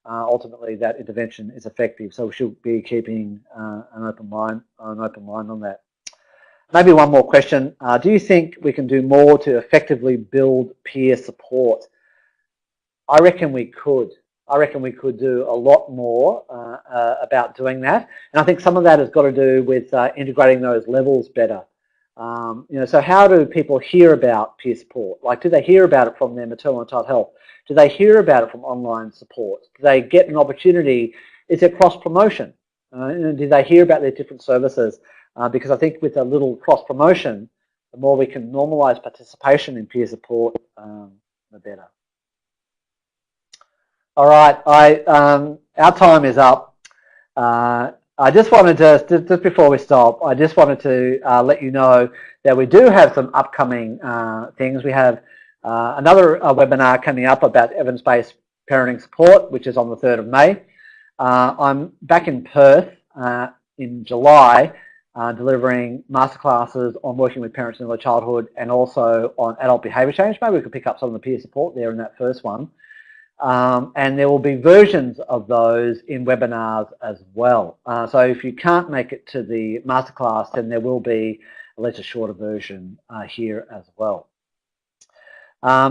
ultimately that intervention is effective. So we should be keeping an open mind on that. Maybe one more question. Do you think we can do more to effectively build peer support? I reckon we could. I reckon we could do a lot more about doing that. And I think some of that has got to do with integrating those levels better. You know, so how do people hear about peer support? Like, do they hear about it from their maternal and child health? Do they hear about it from online support? Do they get an opportunity? Is there cross-promotion? Do they hear about their different services? Because I think with a little cross-promotion, the more we can normalise participation in peer support, the better. All right, our time is up. I just wanted to, just before we stop, I just wanted to let you know that we do have some upcoming things. We have another webinar coming up about evidence-based parenting support, which is on the 3rd of May. I'm back in Perth in July delivering masterclasses on working with parents in early childhood and also on adult behaviour change. Maybe we could pick up some of the peer support there in that first one. And there will be versions of those in webinars as well. So if you can't make it to the masterclass, then there will be a lesser shorter version here as well.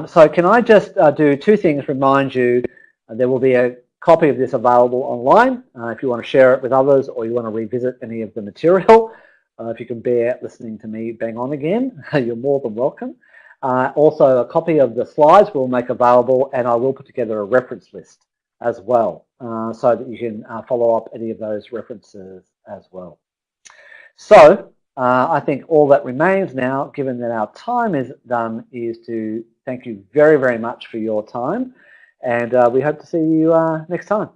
So can I just do two things, remind you there will be a copy of this available online if you want to share it with others or you want to revisit any of the material. If you can bear listening to me bang on again, you're more than welcome. Also, a copy of the slides we'll make available, and I will put together a reference list as well, so that you can follow up any of those references as well. So, I think all that remains now, given that our time is done, is to thank you very, very much for your time, and we hope to see you next time.